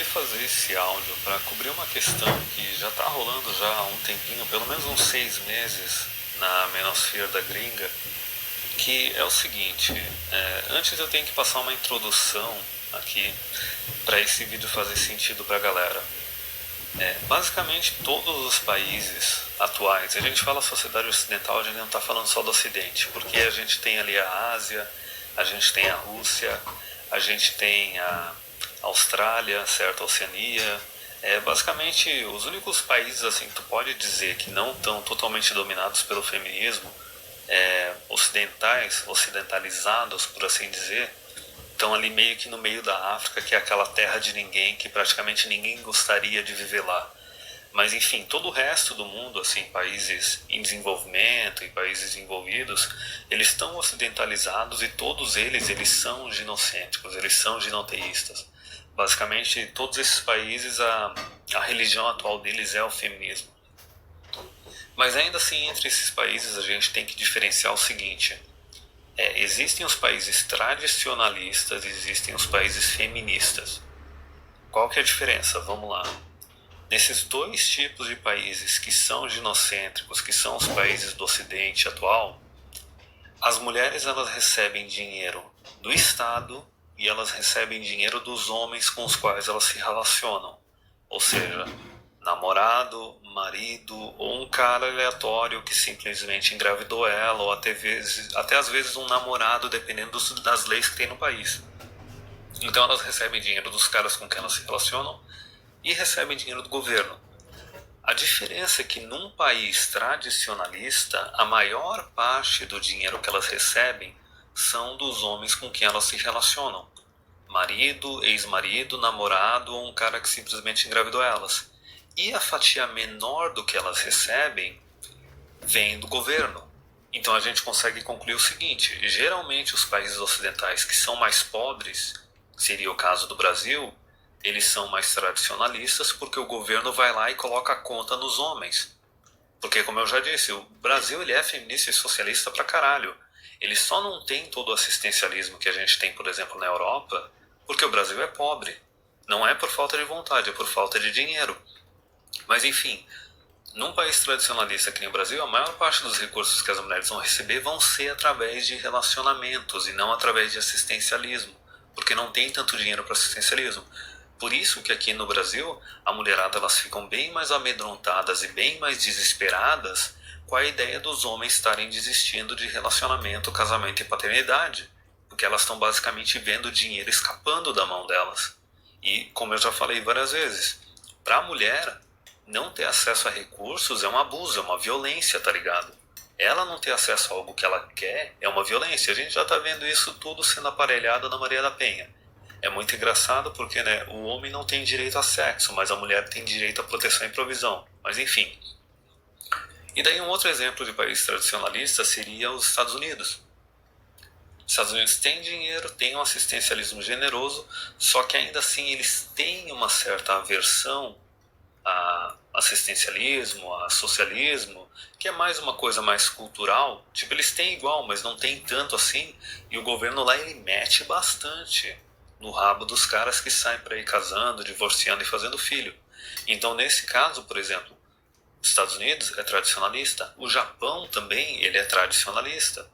fazer esse áudio para cobrir uma questão que já está rolando já há um tempinho, pelo menos uns 6 meses, na menosfera da gringa, que é o seguinte. Antes eu tenho que passar uma introdução aqui para esse vídeo fazer sentido para a galera. Basicamente todos os países atuais, a gente fala sociedade ocidental, a gente não está falando só do Ocidente, porque a gente tem ali a Ásia, a gente tem a Rússia, a gente tem a Austrália, certo, a Oceania. Basicamente os únicos países assim que tu pode dizer que não estão totalmente dominados pelo feminismo, ocidentais, ocidentalizados, por assim dizer, estão ali meio que no meio da África, que é aquela terra de ninguém, que praticamente ninguém gostaria de viver lá. Mas enfim, todo o resto do mundo, assim, países em desenvolvimento e países desenvolvidos, eles estão ocidentalizados e todos eles são ginocêntricos, eles são ginoteístas. Basicamente, todos esses países, a religião atual deles é o feminismo. Mas ainda assim, entre esses países, a gente tem que diferenciar o seguinte. Existem os países tradicionalistas e existem os países feministas. Qual que é a diferença? Vamos lá. Nesses dois tipos de países que são ginocêntricos, que são os países do Ocidente atual, as mulheres elas recebem dinheiro do Estado e elas recebem dinheiro dos homens com os quais elas se relacionam. Ou seja, namorado, marido ou um cara aleatório que simplesmente engravidou ela, ou até às vezes um namorado, dependendo das leis que tem no país. Então elas recebem dinheiro dos caras com quem elas se relacionam e recebem dinheiro do governo. A diferença é que num país tradicionalista, a maior parte do dinheiro que elas recebem são dos homens com quem elas se relacionam. Marido, ex-marido, namorado ou um cara que simplesmente engravidou elas. E a fatia menor do que elas recebem vem do governo. Então a gente consegue concluir o seguinte: geralmente os países ocidentais que são mais pobres, seria o caso do Brasil, eles são mais tradicionalistas porque o governo vai lá e coloca a conta nos homens. Porque, como eu já disse, o Brasil ele é feminista e socialista pra caralho. Ele só não tem todo o assistencialismo que a gente tem, por exemplo, na Europa, porque o Brasil é pobre. Não é por falta de vontade, é por falta de dinheiro. Mas enfim, num país tradicionalista que nem o Brasil, a maior parte dos recursos que as mulheres vão receber vão ser através de relacionamentos e não através de assistencialismo, porque não tem tanto dinheiro para assistencialismo. Por isso que aqui no Brasil, a mulherada elas ficam bem mais amedrontadas e bem mais desesperadas com a ideia dos homens estarem desistindo de relacionamento, casamento e paternidade, porque elas estão basicamente vendo o dinheiro escapando da mão delas. E, como eu já falei várias vezes, para a mulher, não ter acesso a recursos é um abuso, é uma violência, tá ligado? Ela não ter acesso a algo que ela quer é uma violência. A gente já tá vendo isso tudo sendo aparelhado na Maria da Penha. É muito engraçado porque, né, o homem não tem direito a sexo, mas a mulher tem direito à proteção e provisão. Mas enfim. E daí um outro exemplo de país tradicionalista seria os Estados Unidos. Os Estados Unidos têm dinheiro, têm um assistencialismo generoso, só que ainda assim eles têm uma certa aversão a assistencialismo, a socialismo, que é mais uma coisa mais cultural. Tipo, eles têm igual, mas não tem tanto assim, e o governo lá ele mete bastante no rabo dos caras que saem por aí casando, divorciando e fazendo filho. Então, nesse caso, por exemplo, os Estados Unidos é tradicionalista, o Japão também ele é tradicionalista,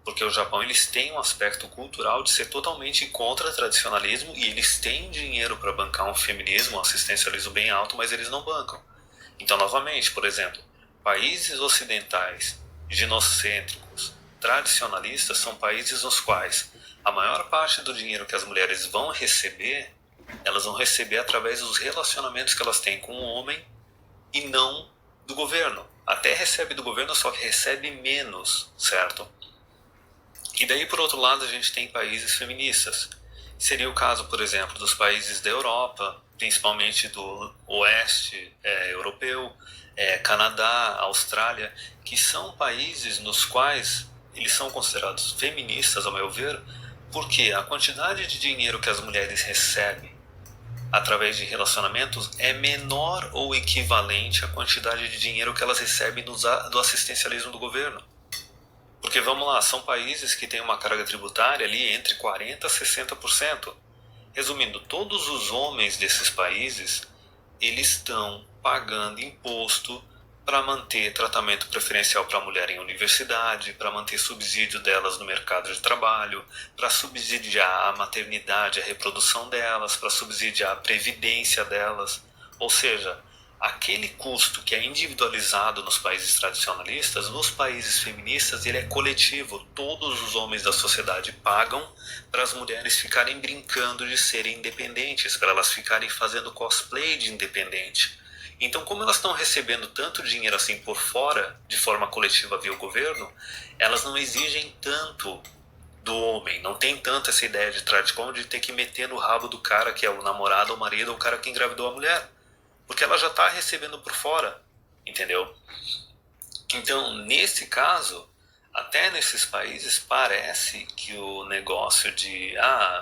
porque o Japão eles têm um aspecto cultural de ser totalmente contra tradicionalismo e eles têm dinheiro para bancar um feminismo, um assistencialismo bem alto, mas eles não bancam. Então, novamente, por exemplo, países ocidentais, ginocêntricos, tradicionalistas são países nos quais a maior parte do dinheiro que as mulheres vão receber, elas vão receber através dos relacionamentos que elas têm com o homem e não do governo. Até recebe do governo, só que recebe menos, certo? E daí, por outro lado, a gente tem países feministas. Seria o caso, por exemplo, dos países da Europa, principalmente do oeste europeu, Canadá, Austrália, que são países nos quais eles são considerados feministas, ao meu ver, porque a quantidade de dinheiro que as mulheres recebem através de relacionamentos é menor ou equivalente à quantidade de dinheiro que elas recebem do assistencialismo do governo. Porque vamos lá, são países que têm uma carga tributária ali entre 40% a 60%. Resumindo, todos os homens desses países, eles estão pagando imposto para manter tratamento preferencial para a mulher em universidade, para manter subsídio delas no mercado de trabalho, para subsidiar a maternidade, a reprodução delas, para subsidiar a previdência delas. Ou seja, aquele custo que é individualizado nos países tradicionalistas, nos países feministas ele é coletivo. Todos os homens da sociedade pagam para as mulheres ficarem brincando de serem independentes, para elas ficarem fazendo cosplay de independente. Então, como elas estão recebendo tanto dinheiro assim por fora, de forma coletiva via o governo, elas não exigem tanto do homem, não tem tanto essa ideia de tradição de ter que meter no rabo do cara que é o namorado ou o marido ou o cara que engravidou a mulher, porque ela já está recebendo por fora, entendeu? Então, nesse caso, até nesses países parece que o negócio de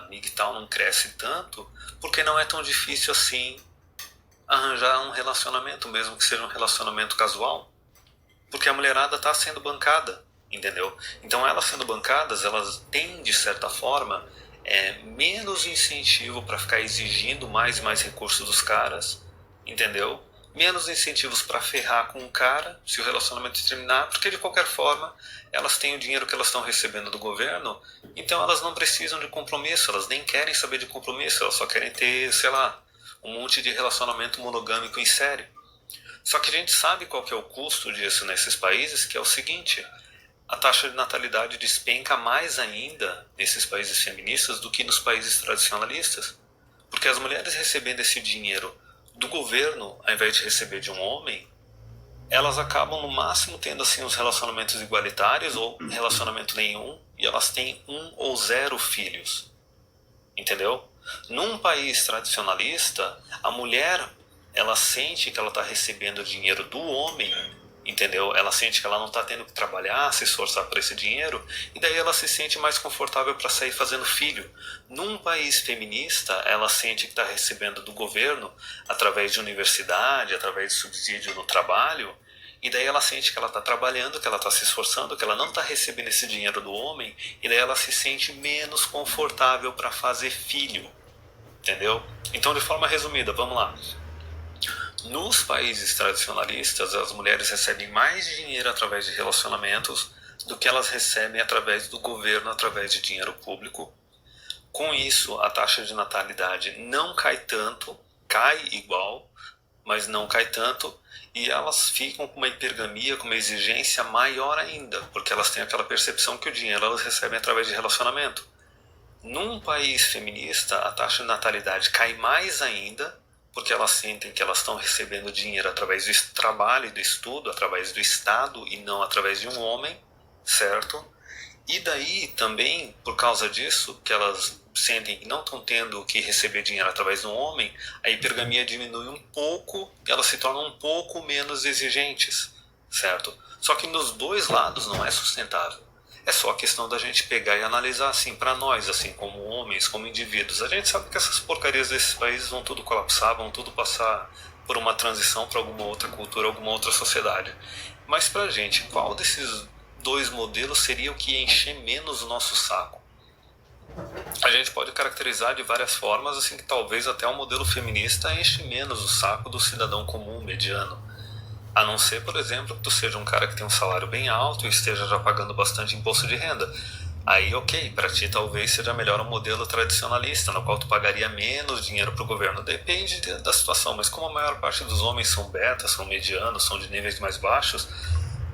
MGTOW não cresce tanto porque não é tão difícil assim arranjar um relacionamento, mesmo que seja um relacionamento casual, porque a mulherada está sendo bancada, entendeu? Então elas sendo bancadas, elas têm de certa forma menos incentivo para ficar exigindo mais e mais recursos dos caras, entendeu? Menos incentivos para ferrar com o cara se o relacionamento terminar, porque de qualquer forma elas têm o dinheiro que elas estão recebendo do governo, então elas não precisam de compromisso, elas nem querem saber de compromisso, elas só querem ter, sei lá, um monte de relacionamento monogâmico em série. Só que a gente sabe qual que é o custo disso nesses países, que é o seguinte: a taxa de natalidade despenca mais ainda nesses países feministas do que nos países tradicionalistas. Porque as mulheres recebendo esse dinheiro do governo, ao invés de receber de um homem, elas acabam no máximo tendo assim uns relacionamentos igualitários ou relacionamento nenhum, e elas têm 1 ou 0 filhos, entendeu? Num país tradicionalista, a mulher ela sente que ela está recebendo dinheiro do homem, entendeu? Ela sente que ela não está tendo que trabalhar, se esforçar por esse dinheiro, e daí ela se sente mais confortável para sair fazendo filho. Num país feminista, ela sente que está recebendo do governo, através de universidade, através de subsídio no trabalho, e daí ela sente que ela está trabalhando, que ela está se esforçando, que ela não está recebendo esse dinheiro do homem, e daí ela se sente menos confortável para fazer filho, entendeu? Então, de forma resumida, vamos lá. Nos países tradicionalistas, as mulheres recebem mais dinheiro através de relacionamentos do que elas recebem através do governo, através de dinheiro público. Com isso, a taxa de natalidade não cai tanto, cai igual, mas não cai tanto, e elas ficam com uma hipergamia, com uma exigência maior ainda, porque elas têm aquela percepção que o dinheiro elas recebem através de relacionamento. Num país feminista, a taxa de natalidade cai mais ainda, porque elas sentem que elas estão recebendo dinheiro através do trabalho e do estudo, através do Estado e não através de um homem, certo? E daí também, por causa disso, que elas sentem que não estão tendo que receber dinheiro através de um homem, a hipergamia diminui um pouco e elas se tornam um pouco menos exigentes, certo? Só que nos dois lados não é sustentável. É só a questão da gente pegar e analisar assim, para nós, assim, como homens, como indivíduos. A gente sabe que essas porcarias desses países vão tudo colapsar, vão tudo passar por uma transição para alguma outra cultura, alguma outra sociedade. Mas pra gente, qual desses dois modelos seria o que ia encher menos o nosso saco? A gente pode caracterizar de várias formas, assim, que talvez até o modelo feminista enche menos o saco do cidadão comum, mediano. A não ser, por exemplo, que tu seja um cara que tem um salário bem alto e esteja já pagando bastante imposto de renda. Aí, ok, para ti talvez seja melhor um modelo tradicionalista, no qual tu pagaria menos dinheiro para o governo. Depende da situação, mas como a maior parte dos homens são betas, são medianos, são de níveis mais baixos,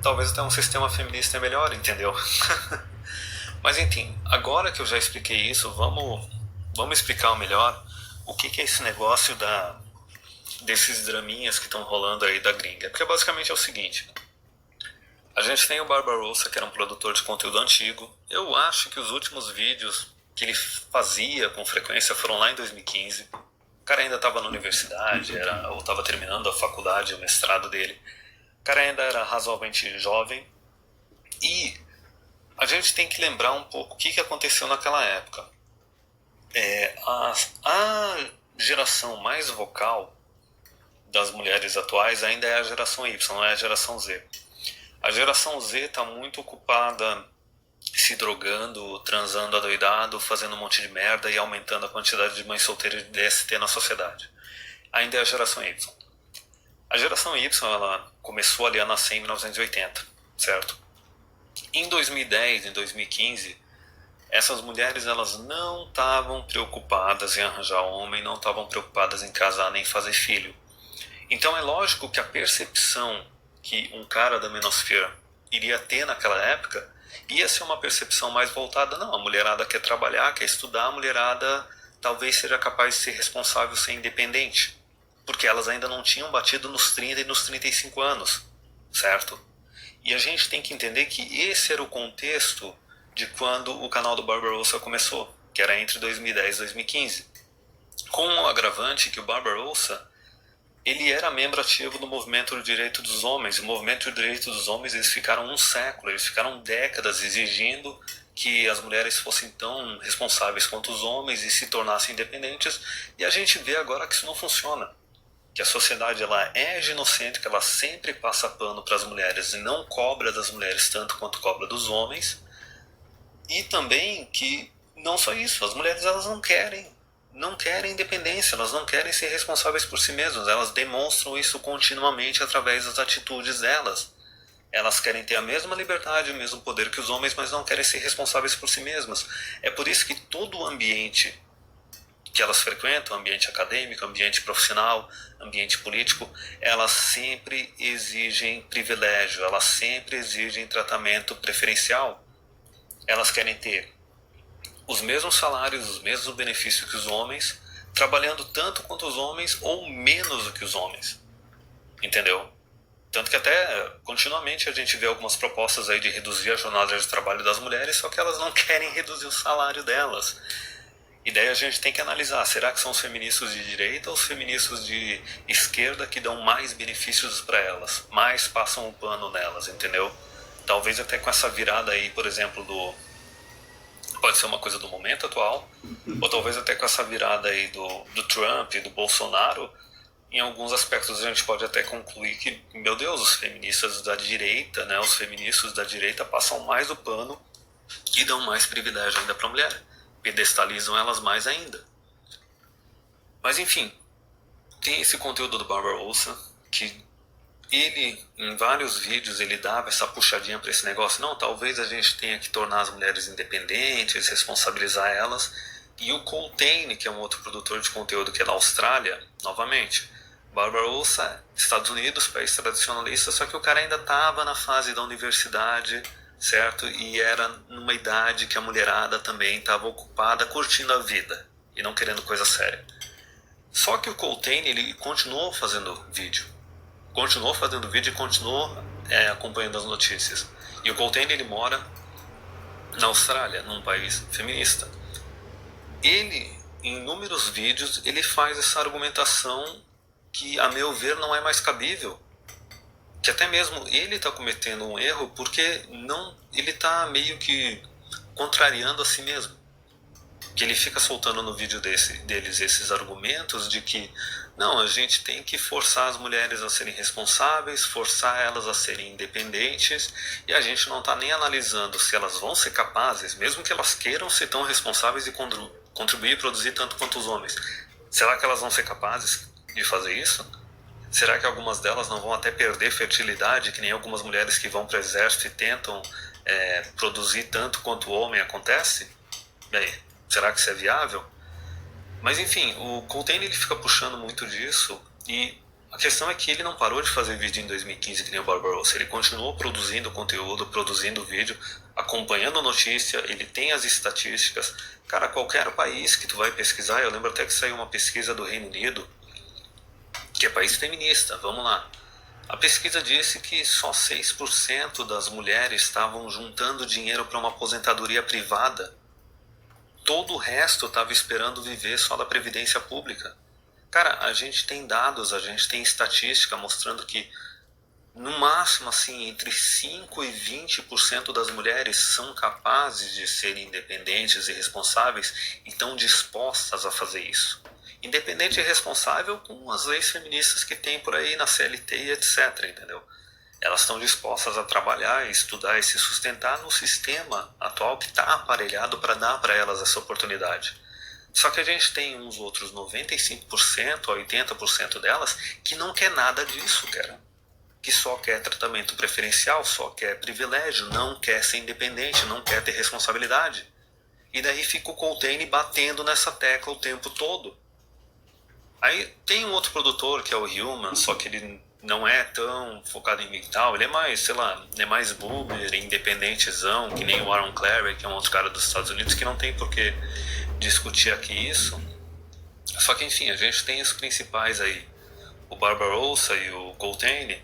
talvez até um sistema feminista é melhor, entendeu? Mas enfim, agora que eu já expliquei isso, vamos explicar melhor o que é esse negócio desses draminhas que estão rolando aí da gringa. Porque basicamente é o seguinte: a gente tem o Barbarossa, que era um produtor de conteúdo antigo. Eu acho que os últimos vídeos que ele fazia com frequência foram lá em 2015. O cara ainda estava na universidade, ou estava terminando a faculdade, o mestrado dele. O cara ainda era razoavelmente jovem. E a gente tem que lembrar um pouco o que aconteceu naquela época. A geração mais vocal das mulheres atuais ainda é a geração Y, não é a geração Z. A geração Z está muito ocupada se drogando, transando adoidado, fazendo um monte de merda e aumentando a quantidade de mães solteiras de DST na sociedade. Ainda é a geração Y. A geração Y ela começou ali a nascer em 1980, certo? Em 2010, em 2015, essas mulheres elas não estavam preocupadas em arranjar homem, não estavam preocupadas em casar nem fazer filho. Então é lógico que a percepção que um cara da menosfera iria ter naquela época ia ser uma percepção mais voltada, não, a mulherada quer trabalhar, quer estudar, a mulherada talvez seja capaz de ser responsável, ser independente, porque elas ainda não tinham batido nos 30 e nos 35 anos, certo? E a gente tem que entender que esse era o contexto de quando o canal do Barbarossa começou, que era entre 2010 e 2015. Com o agravante que o Barbarossa ele era membro ativo do movimento do direito dos homens. O movimento do direito dos homens eles ficaram um século, eles ficaram décadas exigindo que as mulheres fossem tão responsáveis quanto os homens e se tornassem independentes. E a gente vê agora que isso não funciona. Que a sociedade ela é ginocêntrica, ela sempre passa pano para as mulheres e não cobra das mulheres tanto quanto cobra dos homens. E também que não só isso, as mulheres elas não querem independência, elas não querem ser responsáveis por si mesmas, elas demonstram isso continuamente através das atitudes delas. Elas querem ter a mesma liberdade, o mesmo poder que os homens, mas não querem ser responsáveis por si mesmas. É por isso que todo o ambiente que elas frequentam, ambiente acadêmico, ambiente profissional, ambiente político, elas sempre exigem privilégio, elas sempre exigem tratamento preferencial. Elas querem ter os mesmos salários, os mesmos benefícios que os homens, trabalhando tanto quanto os homens ou menos do que os homens. Entendeu? Tanto que até continuamente a gente vê algumas propostas aí de reduzir a jornada de trabalho das mulheres, só que elas não querem reduzir o salário delas. E daí a gente tem que analisar, será que são os feministas de direita ou os feministas de esquerda que dão mais benefícios para elas, mais passam o pano nelas, entendeu? Talvez até com essa virada aí, por exemplo, pode ser uma coisa do momento atual, ou talvez até com essa virada aí do Trump e do Bolsonaro, em alguns aspectos a gente pode até concluir que, meu Deus, os feministas da direita, né, os feministas da direita passam mais o pano e dão mais privilégio ainda para a mulher, pedestalizam elas mais ainda. Mas enfim, tem esse conteúdo do Barbarossa que ele, em vários vídeos, ele dava essa puxadinha para esse negócio. Não, talvez a gente tenha que tornar as mulheres independentes, responsabilizar elas. E o Coltrane, que é um outro produtor de conteúdo que é da Austrália, novamente, Barbarossa, Estados Unidos, país tradicionalista, só que o cara ainda estava na fase da universidade, certo? E era numa idade que a mulherada também estava ocupada curtindo a vida e não querendo coisa séria. Só que o Coltrane, ele continuou fazendo vídeo e continuou acompanhando as notícias. E o Coltrane, ele mora na Austrália, num país feminista. Ele, em inúmeros vídeos, ele faz essa argumentação que, a meu ver, não é mais cabível. Que até mesmo ele está cometendo um erro porque ele está meio que contrariando a si mesmo. Que ele fica soltando no vídeo deles esses argumentos de que não, a gente tem que forçar as mulheres a serem responsáveis, forçar elas a serem independentes, e a gente não está nem analisando se elas vão ser capazes, mesmo que elas queiram ser tão responsáveis e contribuir e produzir tanto quanto os homens. Será que elas vão ser capazes de fazer isso? Será que algumas delas não vão até perder fertilidade, que nem algumas mulheres que vão para o exército e tentam produzir tanto quanto o homem acontece? E aí, será que isso é viável? Mas enfim, o Coltrane ele fica puxando muito disso e a questão é que ele não parou de fazer vídeo em 2015 que nem o Barbarossa, ele continuou produzindo conteúdo, produzindo vídeo, acompanhando notícia, ele tem as estatísticas. Cara, qualquer país que tu vai pesquisar, eu lembro até que saiu uma pesquisa do Reino Unido, que é país feminista, vamos lá. A pesquisa disse que só 6% das mulheres estavam juntando dinheiro para uma aposentadoria privada. Todo o resto estava esperando viver só da previdência pública. Cara, a gente tem dados, a gente tem estatística mostrando que no máximo assim, entre 5 e 20% das mulheres são capazes de serem independentes e responsáveis e estão dispostas a fazer isso. Independente e responsável com as leis feministas que tem por aí na CLT e etc, entendeu? Elas estão dispostas a trabalhar, estudar e se sustentar no sistema atual que está aparelhado para dar para elas essa oportunidade. Só que a gente tem uns outros 95% a 80% delas que não quer nada disso, cara. Que só quer tratamento preferencial, só quer privilégio, não quer ser independente, não quer ter responsabilidade. E daí fica o Coltrane batendo nessa tecla o tempo todo. Aí tem um outro produtor que é o Human, só que ele não é tão focado em MGTOW, ele é mais, sei lá, é mais boomer, independentezão, que nem o Aaron Clary, que é um outro cara dos Estados Unidos, que não tem por que discutir aqui isso. Só que enfim, a gente tem os principais aí, o Barbarossa e o Coltrane.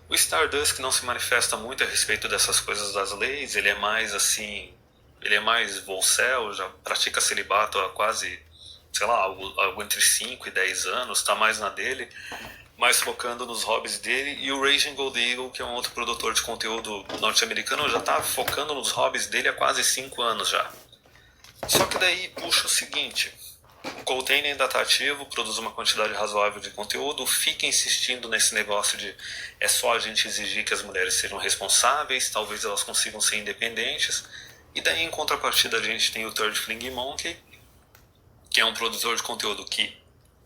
O Stardust que não se manifesta muito a respeito dessas coisas das leis, ele é mais assim, ele é mais volcel, já pratica celibato há quase, sei lá, algo entre 5 e 10 anos, tá mais na dele, mais focando nos hobbies dele. E o Raging Gold Eagle, que é um outro produtor de conteúdo norte-americano, já tá focando nos hobbies dele há quase 5 anos já. Só que daí puxa o seguinte, o Coltrane ainda está ativo, produz uma quantidade razoável de conteúdo, fica insistindo nesse negócio de é só a gente exigir que as mulheres sejam responsáveis, talvez elas consigam ser independentes. E daí em contrapartida a gente tem o Third Fling Monkey, que é um produtor de conteúdo que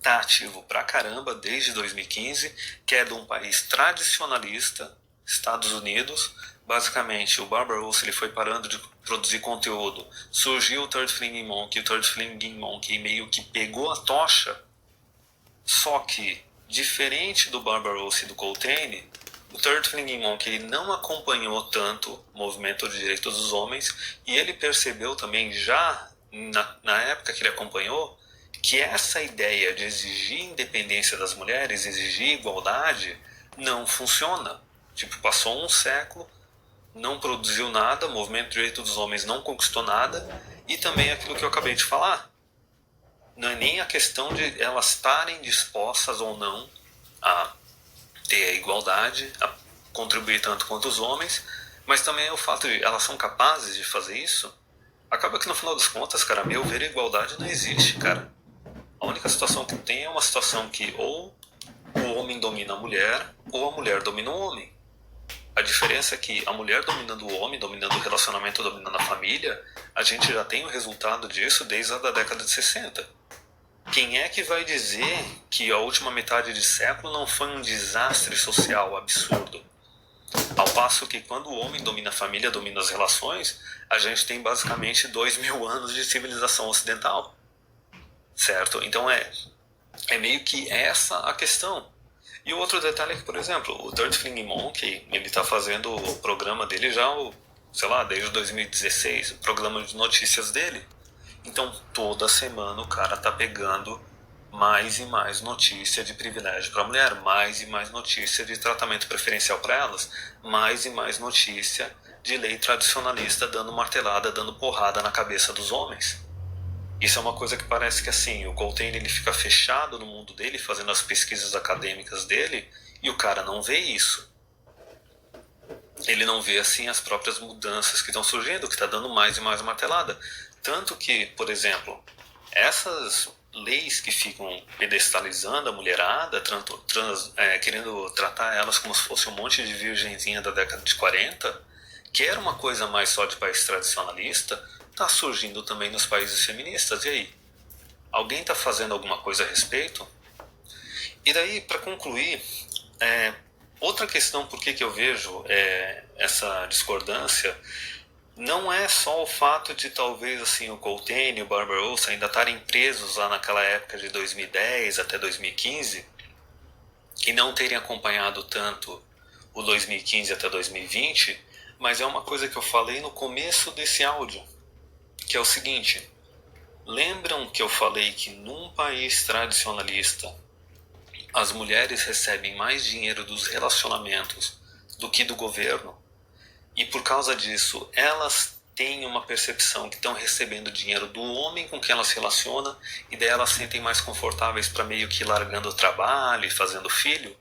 tá ativo pra caramba desde 2015, que é de um país tradicionalista, Estados Unidos. Basicamente, o Barbarossa ele foi parando de produzir conteúdo. Surgiu o Third Flinging Monkey, o Third Flinging Monkey meio que pegou a tocha, só que, diferente do Barbarossa e do Coltrane, o Third Flinging Monkey não acompanhou tanto o movimento de direitos dos homens, e ele percebeu também, já na época que ele acompanhou, que essa ideia de exigir independência das mulheres, exigir igualdade, não funciona. Tipo, passou um século, não produziu nada, o movimento de direitos dos homens não conquistou nada, e também aquilo que eu acabei de falar. Não é nem a questão de elas estarem dispostas ou não a ter a igualdade, a contribuir tanto quanto os homens, mas também é o fato de elas são capazes de fazer isso. Acaba que no final das contas, cara, a meu ver, a igualdade não existe, cara. A única situação que tem é uma situação que ou o homem domina a mulher ou a mulher domina o homem. A diferença é que a mulher dominando o homem, dominando o relacionamento, dominando a família, a gente já tem o resultado disso desde a década de 60. Quem é que vai dizer que a última metade de século não foi um desastre social absurdo? Ao passo que quando o homem domina a família, domina as relações, a gente tem basicamente 2000 anos de civilização ocidental. Certo? Então é meio que essa a questão. E o outro detalhe é que, por exemplo, o Third Fling Monkey, ele tá fazendo o programa dele já, sei lá, desde 2016, o programa de notícias dele. Então, toda semana o cara tá pegando mais e mais notícia de privilégio para a mulher, mais e mais notícia de tratamento preferencial para elas, mais e mais notícia de lei tradicionalista dando martelada, dando porrada na cabeça dos homens. Isso é uma coisa que parece que assim, o Coltrane ele fica fechado no mundo dele, fazendo as pesquisas acadêmicas dele, e o cara não vê isso. Ele não vê assim as próprias mudanças que estão surgindo, que está dando mais e mais martelada. Tanto que, por exemplo, essas leis que ficam pedestalizando a mulherada, querendo tratar elas como se fosse um monte de virgenzinha da década de 40, que era uma coisa mais só de país tradicionalista, está surgindo também nos países feministas. E aí? Alguém está fazendo alguma coisa a respeito? E daí, para concluir, outra questão por que eu vejo essa discordância não é só o fato de talvez assim o Coltrane e o Barbarossa ainda estarem presos lá naquela época de 2010 até 2015 e não terem acompanhado tanto o 2015 até 2020, mas é uma coisa que eu falei no começo desse áudio, que é o seguinte: lembram que eu falei que num país tradicionalista as mulheres recebem mais dinheiro dos relacionamentos do que do governo? E por causa disso, elas têm uma percepção que estão recebendo dinheiro do homem com quem elas se relacionam, e daí elas se sentem mais confortáveis para meio que ir largando o trabalho e fazendo filho?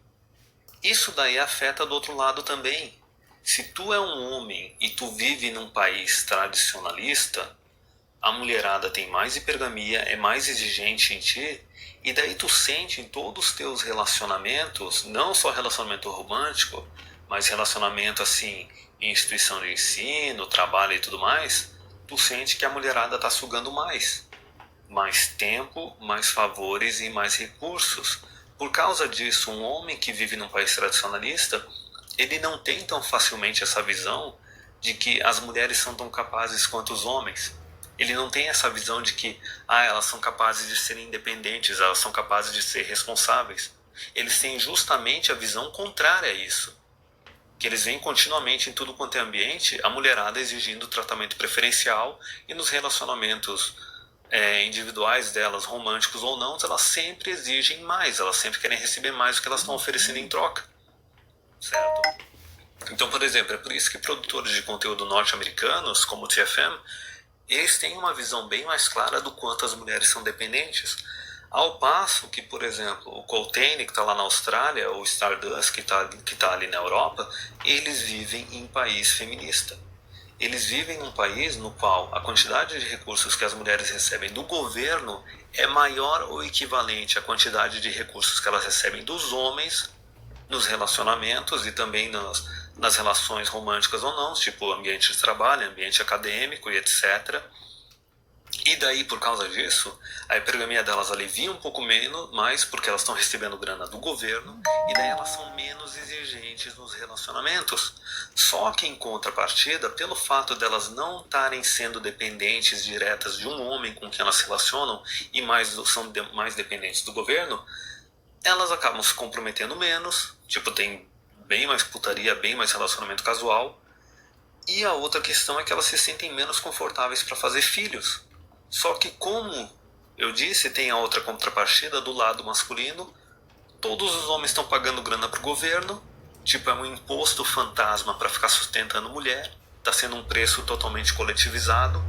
Isso daí afeta do outro lado também. Se tu é um homem e tu vive num país tradicionalista, a mulherada tem mais hipergamia, é mais exigente em ti, e daí tu sente em todos os teus relacionamentos, não só relacionamento romântico, mas relacionamento assim, em instituição de ensino, trabalho e tudo mais, tu sente que a mulherada tá sugando mais tempo, mais favores e mais recursos. Por causa disso, um homem que vive num país tradicionalista, ele não tem tão facilmente essa visão de que as mulheres são tão capazes quanto os homens. Ele não tem essa visão de que elas são capazes de serem independentes, elas são capazes de ser responsáveis. Eles têm justamente a visão contrária a isso. Que eles veem continuamente em tudo quanto é ambiente a mulherada exigindo tratamento preferencial, e nos relacionamentos individuais delas, românticos ou não, elas sempre exigem mais, elas sempre querem receber mais do que elas estão oferecendo em troca, certo? Então, por exemplo, é por isso que produtores de conteúdo norte-americanos, como o TFM, eles têm uma visão bem mais clara do quanto as mulheres são dependentes. Ao passo que, por exemplo, o Coltane, que está lá na Austrália, ou o Stardust, que tá ali na Europa, eles vivem em país feminista. Eles vivem em um país no qual a quantidade de recursos que as mulheres recebem do governo é maior ou equivalente à quantidade de recursos que elas recebem dos homens nos relacionamentos e também nas relações românticas ou não, tipo ambiente de trabalho, ambiente acadêmico e etc. E daí, por causa disso, a hipergamia delas alivia um pouco menos, mais porque elas estão recebendo grana do governo, e daí elas são menos exigentes nos relacionamentos. Só que em contrapartida, pelo fato delas não estarem sendo dependentes diretas de um homem com quem elas se relacionam e são mais dependentes do governo, elas acabam se comprometendo menos, tipo, tem bem mais putaria, bem mais relacionamento casual. E a outra questão é que elas se sentem menos confortáveis para fazer filhos. Só que, como eu disse, tem a outra contrapartida do lado masculino. Todos os homens estão pagando grana pro governo, tipo, é um imposto fantasma para ficar sustentando mulher, está sendo um preço totalmente coletivizado.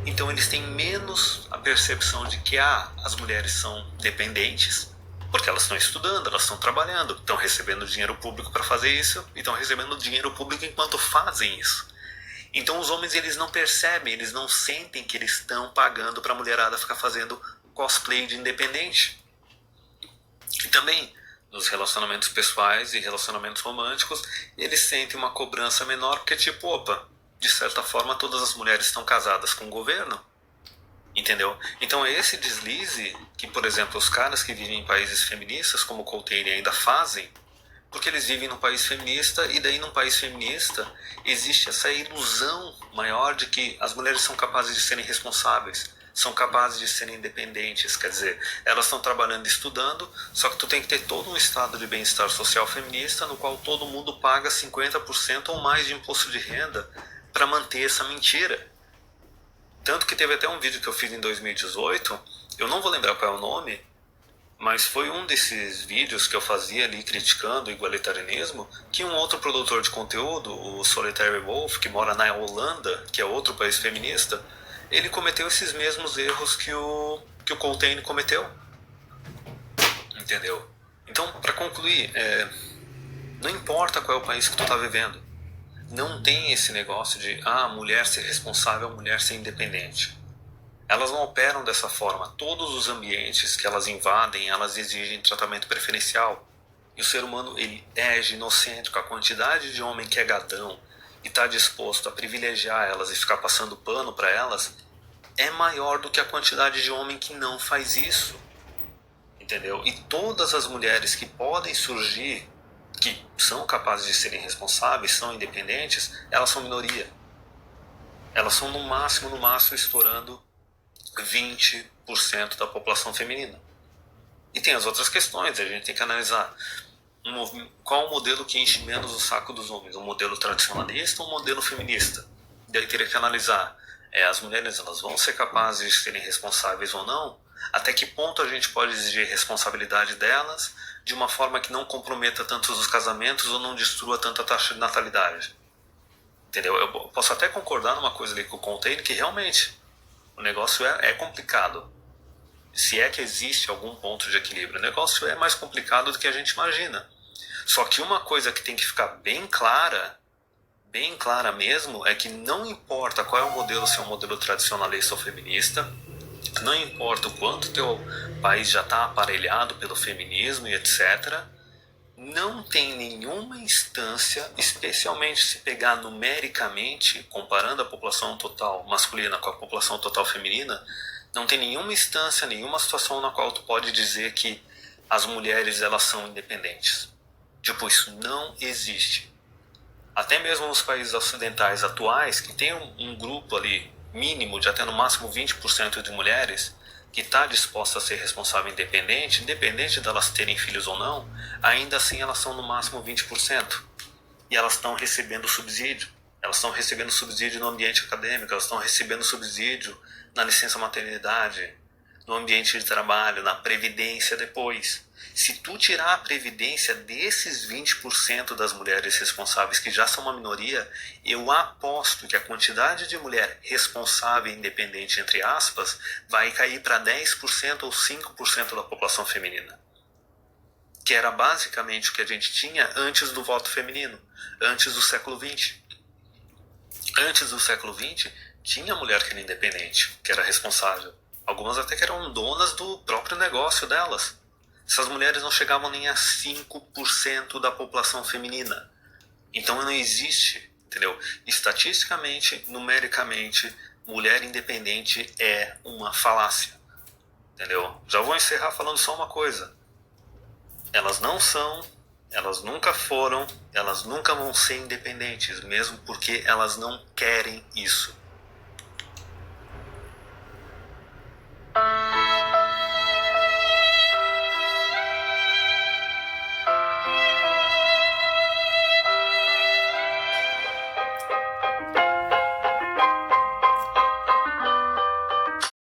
Então eles têm menos a percepção de que as mulheres são dependentes, porque elas estão estudando, elas estão trabalhando, estão recebendo dinheiro público para fazer isso, e estão recebendo dinheiro público enquanto fazem isso. Então os homens, eles não percebem, eles não sentem que eles estão pagando para a mulherada ficar fazendo cosplay de independente. E também, nos relacionamentos pessoais e relacionamentos românticos, eles sentem uma cobrança menor, porque tipo, opa, de certa forma todas as mulheres estão casadas com o governo, entendeu? Então é esse deslize que, por exemplo, os caras que vivem em países feministas, como o Coltane, ainda fazem, porque eles vivem num país feminista, e daí num país feminista existe essa ilusão maior de que as mulheres são capazes de serem responsáveis, são capazes de serem independentes, quer dizer, elas estão trabalhando e estudando, só que tu tem que ter todo um estado de bem-estar social feminista no qual todo mundo paga 50% ou mais de imposto de renda para manter essa mentira. Tanto que teve até um vídeo que eu fiz em 2018, eu não vou lembrar qual é o nome, mas foi um desses vídeos que eu fazia ali criticando o igualitarianismo, que um outro produtor de conteúdo, o Solitary Wolf, que mora na Holanda, que é outro país feminista, ele cometeu esses mesmos erros que o Coltane cometeu. Entendeu? Então, para concluir, não importa qual é o país que tu tá vivendo, não tem esse negócio de mulher ser responsável, mulher ser independente. Elas não operam dessa forma. Todos os ambientes que elas invadem, elas exigem tratamento preferencial. E o ser humano, ele é ginocêntrico. A quantidade de homem que é gadão e está disposto a privilegiar elas e ficar passando pano para elas é maior do que a quantidade de homem que não faz isso. Entendeu? E todas as mulheres que podem surgir, que são capazes de serem responsáveis, são independentes, elas são minoria. Elas são no máximo estourando 20% da população feminina. E tem as outras questões, a gente tem que analisar qual o modelo que enche menos o saco dos homens, um modelo tradicionalista ou um modelo feminista. Daí teria que analisar, as mulheres, elas vão ser capazes de serem responsáveis ou não, até que ponto a gente pode exigir responsabilidade delas de uma forma que não comprometa tanto os casamentos ou não destrua tanta taxa de natalidade. Entendeu? Eu posso até concordar numa coisa ali com o Coltane, que realmente o negócio é complicado. Se é que existe algum ponto de equilíbrio, o negócio é mais complicado do que a gente imagina. Só que uma coisa que tem que ficar bem clara mesmo, é que não importa qual é o modelo, se é um modelo tradicionalista ou feminista, não importa o quanto teu país já está aparelhado pelo feminismo e etc., Não tem nenhuma instância, especialmente se pegar numericamente, comparando a população total masculina com a população total feminina, não tem nenhuma instância, nenhuma situação na qual tu pode dizer que as mulheres elas são independentes. Tipo, isso não existe. Até mesmo nos países ocidentais atuais, que tem um grupo ali mínimo de até no máximo 20% de mulheres que está disposta a ser responsável independente, independente delas terem filhos ou não, ainda assim elas são no máximo 20%. E elas estão recebendo subsídio. Elas estão recebendo subsídio no ambiente acadêmico, elas estão recebendo subsídio na licença maternidade, no ambiente de trabalho, na previdência depois. Se tu tirar a previdência desses 20% das mulheres responsáveis, que já são uma minoria, eu aposto que a quantidade de mulher responsável e independente, entre aspas, vai cair para 10% ou 5% da população feminina. Que era basicamente o que a gente tinha antes do voto feminino, antes do século XX. Antes do século XX, tinha mulher que era independente, que era responsável. Algumas até que eram donas do próprio negócio delas. Essas mulheres não chegavam nem a 5% da população feminina. Então não existe, entendeu? Estatisticamente, numericamente, mulher independente é uma falácia, entendeu? Já vou encerrar falando só uma coisa. Elas não são, elas nunca foram, elas nunca vão ser independentes, mesmo porque elas não querem isso.